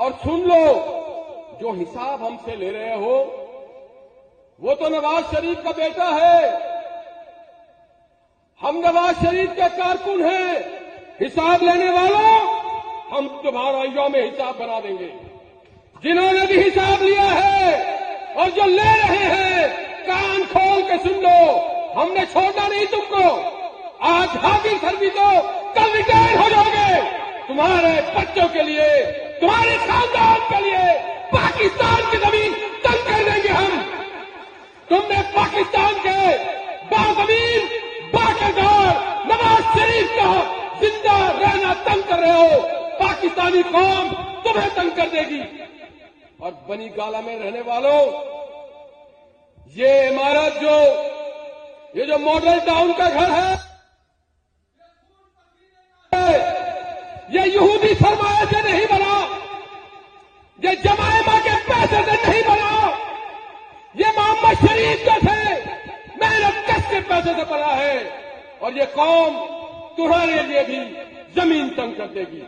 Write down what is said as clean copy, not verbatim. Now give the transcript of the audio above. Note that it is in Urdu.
اور سن لو، جو حساب ہم سے لے رہے ہو وہ تو نواز شریف کا بیٹا ہے، ہم نواز شریف کے کارکن ہیں، حساب لینے والوں ہم تمہارا یوم حساب بنا دیں گے۔ جنہوں نے بھی حساب لیا ہے اور جو لے رہے ہیں، کان کھول کے سن لو، ہم نے چھوڑنا نہیں تم کو۔ آج حاضر سروس ہو، کل ریٹائر ہو جاؤ گے۔ تمہارے بچوں کے لیے، تمہارے خاندان کے لیے پاکستان کی زمین تنگ کر دیں گے ہم۔ تم نے پاکستان کے باضمیر باقاعدار نواز شریف کا زندہ رہنا تنگ کر رہے ہو، پاکستانی قوم تمہیں تنگ کر دے گی۔ اور بنی گالا میں رہنے والوں، یہ عمارت یہ جو ماڈل ٹاؤن کا گھر ہے، یہ یہودی سرمایہ سے نہیں بنا، یہ جمائمہ کے پیسے سے نہیں بنا، یہ محمد شریف کے تھے محنت کش کے پیسے سے بنا ہے، اور یہ قوم تمہارے لیے بھی زمین تنگ کر دے گی۔